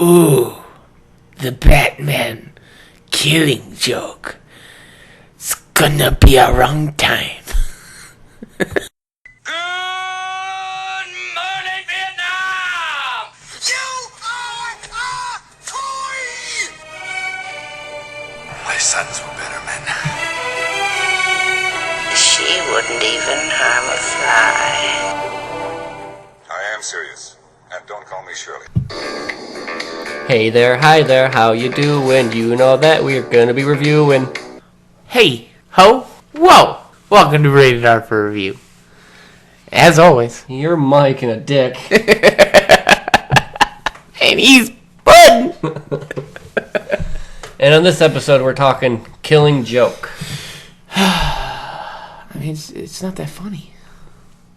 Ooh, the Batman killing joke. It's gonna be a wrong time. Good morning, Vietnam! You are a toy! My sons were better men. She wouldn't even harm a fly. I am serious. And don't call me Shirley. Hey there, hi there, how you doing? You know that we're gonna be reviewing. Hey, ho, whoa! Welcome to Rated R for Review. As always. You're Mike and a dick. And he's Bud! And on this episode, we're talking Killing Joke. I mean, it's not that funny.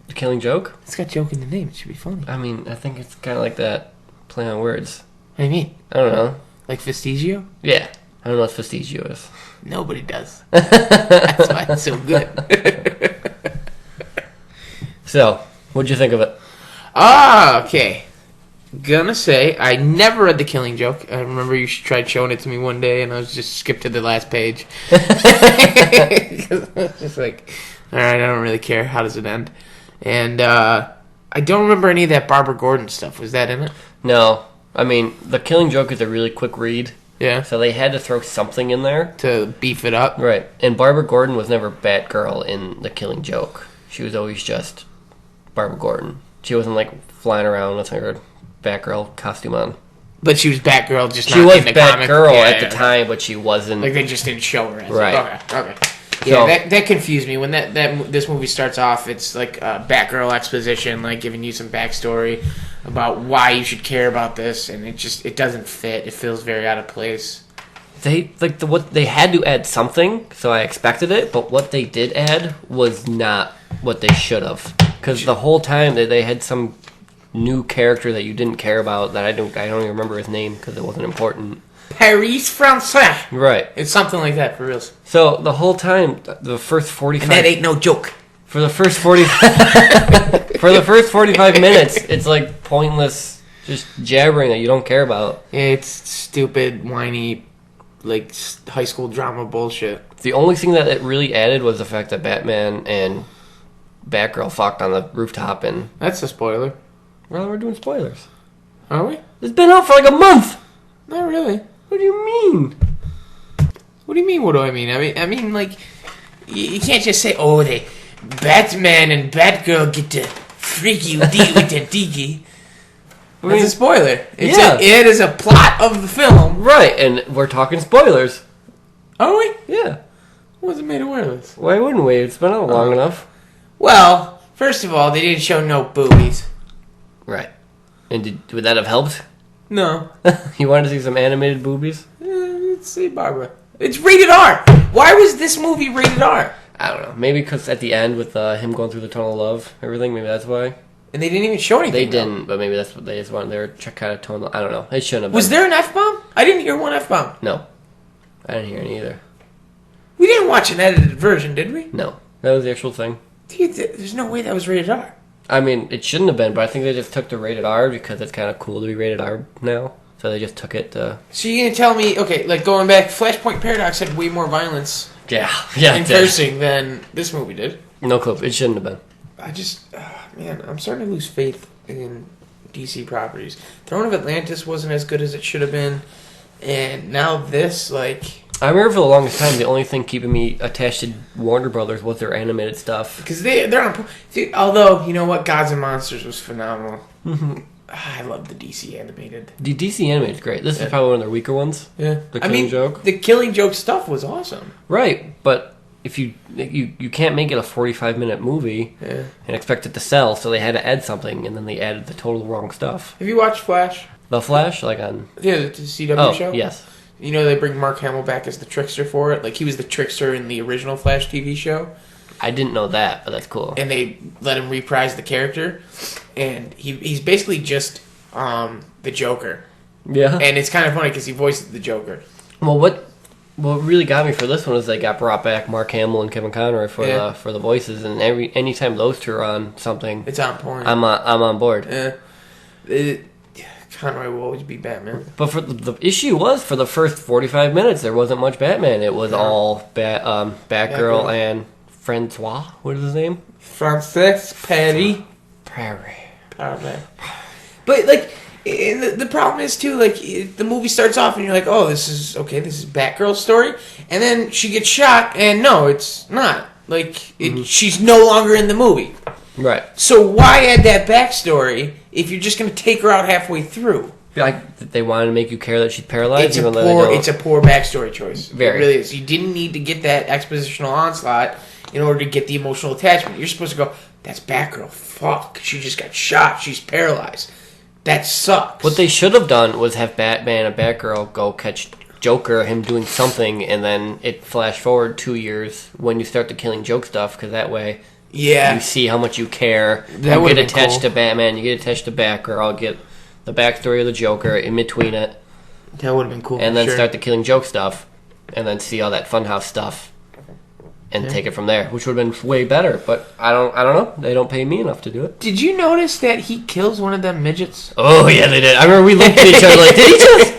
The Killing Joke? It's got joke in the name. It should be funny. I mean, I think it's kind of like that play on words. What do you mean? I don't know. Like Vestigio? Yeah. I don't know what Vestigio is. Nobody does. That's why it's so good. So, what'd you think of it? Okay. Gonna say, I never read The Killing Joke. I remember you tried showing it to me one day, and I was just skipped to the last page. I was just like, alright, I don't really care. How does it end? And I don't remember any of that Barbara Gordon stuff. Was that in it? No. I mean, The Killing Joke is a really quick read. Yeah. So they had to throw something in there. To beef it up? Right. And Barbara Gordon was never Batgirl in The Killing Joke. She was always just Barbara Gordon. She wasn't, like, flying around with her Batgirl costume on. But she was Batgirl, just she not was in the comic. Batgirl Yeah, at the time, but she wasn't. Like, they just didn't show her as Right. Okay. So, Yeah, that confused me. When this movie starts off, it's like a Batgirl exposition, like giving you some backstory about why you should care about this, and it doesn't fit. It feels very out of place. they had to add something, so I expected it. But what they did add was not what they should have, because the whole time they had some new character that you didn't care about. That I don't even remember his name because it wasn't important. Paris Français. Right. It's something like that for real. So the whole time, the first 45. And that ain't no joke. For the first 45 minutes, it's like pointless, just jabbering that you don't care about. It's stupid, whiny, like high school drama bullshit. The only thing that it really added was the fact that Batman and Batgirl fucked on the rooftop, and That's a spoiler. well, we're doing spoilers. Are we? It's been out for like a month. Not really. What do you mean? What do you mean? What do I mean? I mean, like, you can't just say, "Oh, they Batman and Batgirl get to freaky with the diggy." That's a spoiler. It is a plot of the film. Right, and we're talking spoilers. Are we? Yeah. Wasn't made aware of this. Why wouldn't we? It's been out long enough. Well, first of all, they didn't show no boobies. Right. And would that have helped? No. You wanted to see some animated boobies? Let's see, Barbara. It's rated R. Why was this movie rated R? I don't know. Maybe because at the end with him going through the tunnel of love, everything. Maybe that's why. And they didn't even show anything. They didn't, but maybe that's what they just wanted. They were kind of tone. I don't know. It shouldn't have been. Was there an F-bomb? I didn't hear one F-bomb. No. I didn't hear any either. We didn't watch an edited version, did we? No. That was the actual thing. Dude, there's no way that was rated R. I mean, it shouldn't have been, but I think they just took the rated R because it's kind of cool to be rated R now. So they just took it to... So you're going to tell me, okay, like going back, Flashpoint Paradox had way more violence and cursing than this movie did. No clue. It shouldn't have been. I just, man, I'm starting to lose faith in DC properties. Throne of Atlantis wasn't as good as it should have been. And now this, like... I remember for the longest time, the only thing keeping me attached to Warner Brothers was their animated stuff. Because they're on... See, although, you know what? Gods and Monsters was phenomenal. I love the DC animated. The DC animated is great. This is probably one of their weaker ones. Yeah. The Killing Joke. The Killing Joke stuff was awesome. Right, but if you can't make it a 45-minute movie and expect it to sell, so they had to add something, and then they added the total wrong stuff. Have you watched Flash? The Flash? Like on... Yeah, the CW show? Yes. You know they bring Mark Hamill back as the trickster for it? Like, he was the trickster in the original Flash TV show. I didn't know that, but that's cool. And they let him reprise the character. And he's basically just the Joker. Yeah. And it's kind of funny because he voices the Joker. Well, what really got me for this one is they got brought back Mark Hamill and Kevin Conroy for the voices, and anytime those two are on something, it's on point. I'm on board. Yeah. Conroy will always be Batman. But for the issue was, for the first 45 minutes, there wasn't much Batman. It was all Batgirl and Francois. What is his name? Francis Perry. But, like, the problem is, too, like, the movie starts off and you're like, oh, this is Batgirl's story. And then she gets shot, and no, it's not. Like, she's no longer in the movie. Right. So why add that backstory if you're just going to take her out halfway through? Like, they wanted to make you care that she's paralyzed? It's a poor backstory choice. Very. It really is. You didn't need to get that expositional onslaught in order to get the emotional attachment. You're supposed to go, that's Batgirl. Fuck. She just got shot. She's paralyzed. That sucks. What they should have done was have Batman and Batgirl go catch Joker, him doing something, and then it flash forward 2 years when you start the Killing Joke stuff, because that way... Yeah. You see how much you care. That you get attached cool. to Batman, you get attached to Batgirl, get the backstory of the Joker in between it. That would have been cool. And then start the Killing Joke stuff, and then see all that Funhouse stuff, and take it from there, which would have been way better. But I don't know. They don't pay me enough to do it. Did you notice that he kills one of them midgets? Oh yeah, they did. I remember we looked at each other like, did he just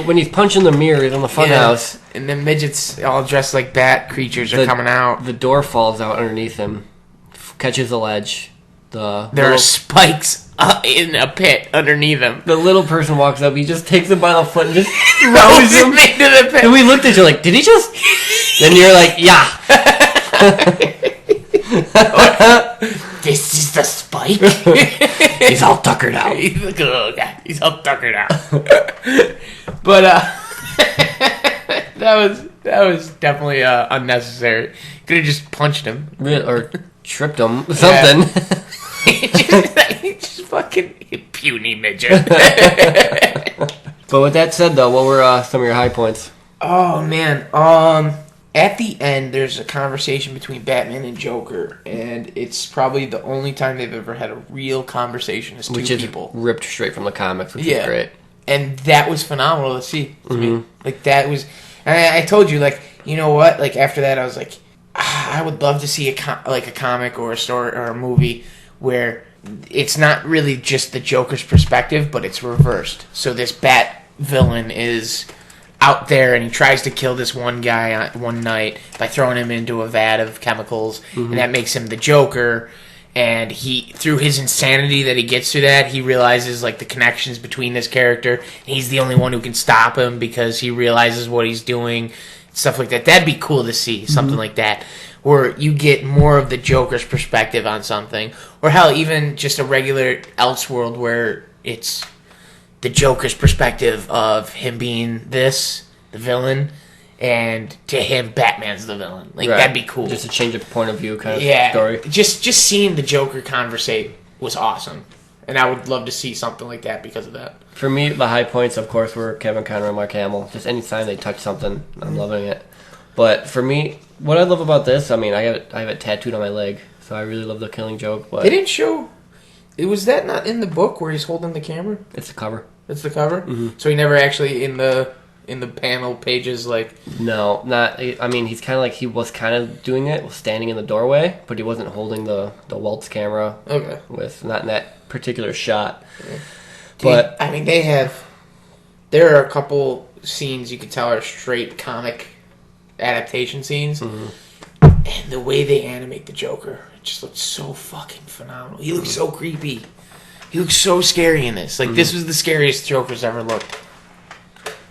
when he's punching the mirrors on the Funhouse, and the midgets all dressed like bat creatures are coming out. The door falls out underneath him, catches the ledge. There are spikes in a pit underneath him. The little person walks up. He just takes him by the foot and just throws him into the pit. And we looked at you like, did he just? Then you're like, yeah. This is the spike. He's all tuckered out. He's all tuckered out. But that was definitely unnecessary. Could have just punched him or tripped him. Something. Just fucking puny midget. But with that said, though, what were some of your high points? Oh man, at the end there's a conversation between Batman and Joker, and it's probably the only time they've ever had a real conversation as two people. Which is ripped straight from the comics, which is great. And that was phenomenal to see to me. Like that was, and I told you, like, you know what? Like after that, I was like, I would love to see a comic or a story or a movie where it's not really just the Joker's perspective, but it's reversed. So this Bat villain is out there and he tries to kill this one guy one night by throwing him into a vat of chemicals, and that makes him the Joker. And he, through his insanity that he gets through that, he realizes like the connections between this character. And he's the only one who can stop him because he realizes what he's doing, stuff like that. That'd be cool to see, something like that, where you get more of the Joker's perspective on something, or hell, even just a regular Elseworld where it's the Joker's perspective of him being the villain, and to him, Batman's the villain. Like that'd be cool. Just a change of point of view kind of story. Just seeing the Joker conversate was awesome, and I would love to see something like that because of that. For me, the high points, of course, were Kevin Conroy and Mark Hamill. Just any time they touch something, I'm loving it. But for me, what I love about this, I mean, I have it tattooed on my leg, so I really love the Killing Joke. But they didn't show. Was that not in the book where he's holding the camera? It's the cover. It's the cover. Mm-hmm. So he never actually in the panel pages like. No, not. I mean, he's kind of like he was kind of doing it, standing in the doorway, but he wasn't holding the Waltz camera. Okay. With not in that particular shot. Yeah. But I mean, there are a couple scenes you could tell are straight comic adaptation scenes, and the way they animate the Joker, it just looks so fucking phenomenal. He looks so creepy. He looks so scary in this. Like this was the scariest Joker's ever looked.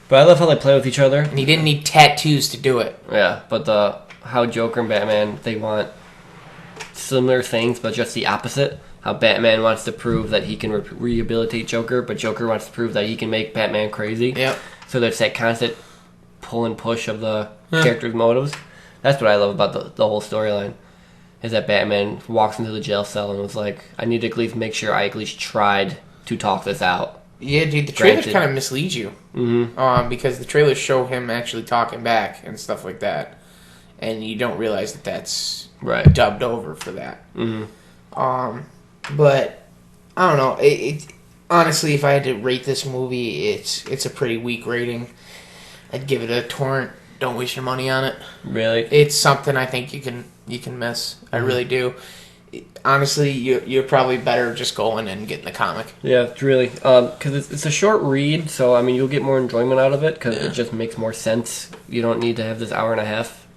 But I love how they play with each other. And he didn't need tattoos to do it. Yeah, but how Joker and Batman, they want similar things, but just the opposite. How Batman wants to prove that he can rehabilitate Joker, but Joker wants to prove that he can make Batman crazy. Yep. So there's that constant pull and push of the character's motives. That's what I love about the whole storyline. Is that Batman walks into the jail cell and was like, I need to at least make sure I at least tried to talk this out. Yeah, dude, the trailers kind of mislead you. Because the trailers show him actually talking back and stuff like that. And you don't realize that that's dubbed over for that. But, I don't know. Honestly, if I had to rate this movie, it's a pretty weak rating. I'd give it a torrent. Don't waste your money on it. Really? It's something I think you can miss. I really do. honestly, you're probably better just going and getting the comic. Yeah, it's really because it's a short read, so I mean you'll get more enjoyment out of it because it just makes more sense. You don't need to have this hour and a half.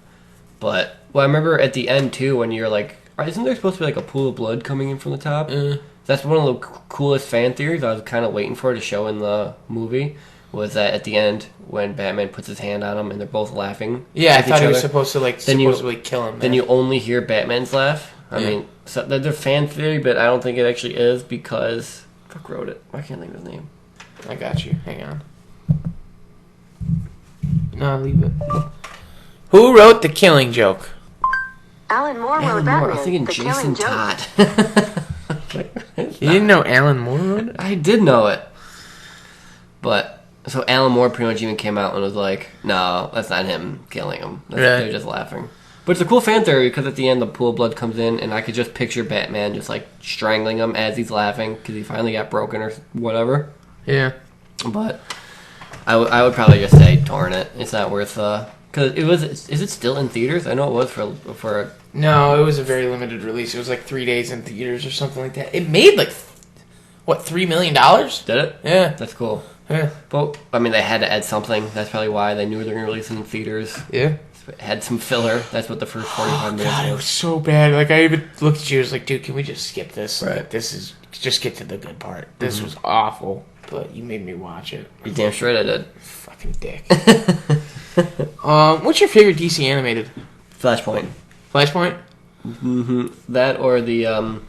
But I remember at the end too when you're like, isn't there supposed to be like a pool of blood coming in from the top? That's one of the coolest fan theories. I was kind of waiting for it to show in the movie. Was that at the end when Batman puts his hand on him and they're both laughing? Yeah, I thought he was other? supposed to supposedly kill him. Then you only hear Batman's laugh. I mean, so they're fan theory, but I don't think it actually is because fuck wrote it. I can't think of his name. I got you. Hang on. No, leave it. Who wrote The Killing Joke? Alan Moore wrote Alan Batman. Moore. I was thinking The Jason Killing Joke. Todd. You didn't know Alan Moore wrote it? I did know it, but so Alan Moore pretty much even came out and was like, "No, that's not him killing him. They're just laughing." But it's a cool fan theory because at the end the pool of blood comes in, and I could just picture Batman just like strangling him as he's laughing because he finally got broken or whatever. Yeah. But I would probably just say torrent it. It's not worth because it was. Is it still in theaters? I know it was for. No, it was a very limited release. It was like 3 days in theaters or something like that. It made like what, $3 million? Did it? Yeah. That's cool. Yeah. But I mean, they had to add something. That's probably why they knew they were going to release it in theaters. Yeah. It had some filler. That's what the first 45 minutes God, it was. was so bad. Like, I even looked at you, I was like, dude, can we just skip this? Right. Like, just get to the good part. This was awful, but you made me watch it. You damn straight I did. Fucking dick. What's your favorite DC animated? Flashpoint. Flashpoint? That or the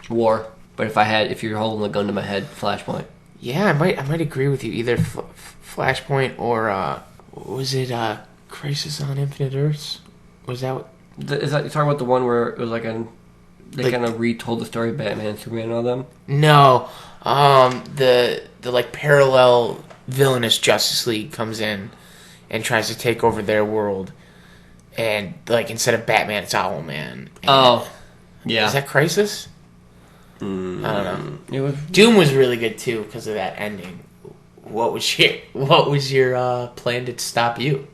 War. But if you're holding the gun to my head, Flashpoint. Yeah, I might agree with you. Either Flashpoint or was it Crisis on Infinite Earths? Was that what? Is that you talking about the one where it was like they Like- kind of retold the story of Batman and Superman and all them? No. The like parallel villainous Justice League comes in and tries to take over their world, and like instead of Batman, it's Owlman. And Oh, yeah. is that Crisis? I don't know. It was Doom was really good too because of that ending. What was your plan to stop you?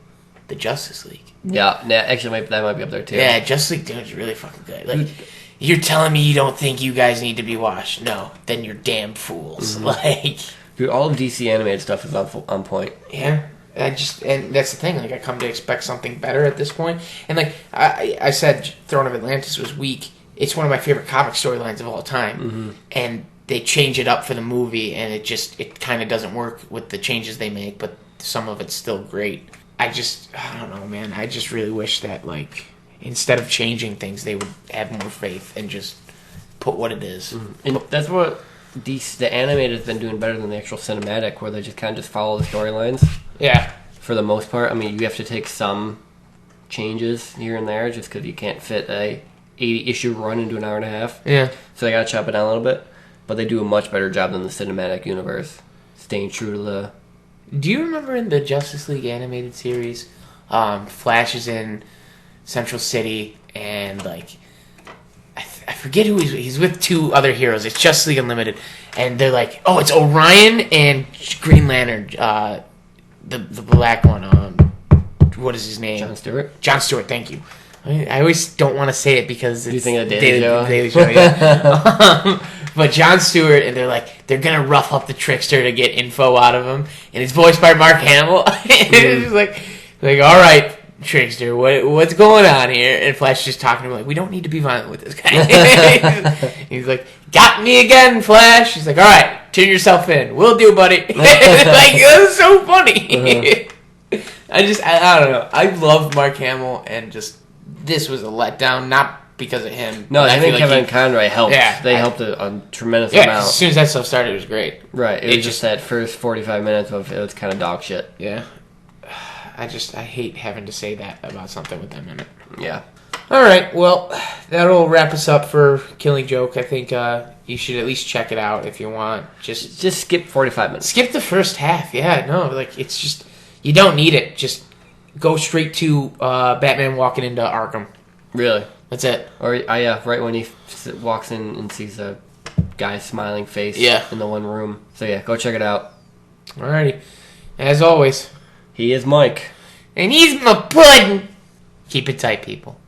The Justice League. yeah. Actually, that might be up there too. Yeah, Justice League Doom is really fucking good. Like, you're telling me you don't think you guys need to be washed? No, then you're damn fools. Like, Dude, all of DC animated stuff is on point. yeah. And that's the thing. Like, I come to expect something better at this point. And like I said, Throne of Atlantis was weak. It's one of my favorite comic storylines of all time, and they change it up for the movie, and it kind of doesn't work with the changes they make, but some of it's still great. I don't know, man. I just really wish that, like, instead of changing things, they would have more faith and just put what it is. And that's what the animated has been doing better than the actual cinematic, where they just kind of just follow the storylines. Yeah. For the most part, I mean, you have to take some changes here and there, just because you can't fit a 80-issue run into an hour and a half. Yeah. So they gotta chop it down a little bit, but they do a much better job than the cinematic universe, staying true to the. Do you remember in the Justice League animated series, Flash is in Central City, and like I forget who he's with two other heroes. It's Justice League Unlimited, and they're like, oh, it's Orion and Green Lantern, the black one. What is his name? Jon Stewart. Jon Stewart. Thank you. I always don't want to say it because it's You think of Daily Show? Daily Show, yeah. But Jon Stewart, and they're gonna rough up the trickster to get info out of him, and it's voiced by Mark Hamill. And it's just like, all right, trickster, what's going on here? And Flash just talking to him like, we don't need to be violent with this guy. He's like, got me again, Flash. He's like, all right, turn yourself in. Will do, buddy. Like, that was so funny. I don't know. I love Mark Hamill, and just this was a letdown, not because of him. No, I think feel Kevin he- Conroy helped. Yeah, They helped a tremendous Yeah, amount. as soon as that stuff started, it was great. Right. It It was just that first 45 minutes of it was kind of dog shit. Yeah. I hate having to say that about something with them in it. Yeah. All right, well, that'll wrap us up for Killing Joke. I think you should at least check it out if you want. Just Just skip 45 minutes. skip the first half. Yeah, no, like, it's just, you don't need it. Just go straight to Batman walking into Arkham. Really. That's it. Or, yeah, right when he walks in and sees a guy's smiling face Yeah. in the one room. So, yeah, go check it out. Alrighty. As always. He is Mike. And he's my puddin'. Keep it tight, people.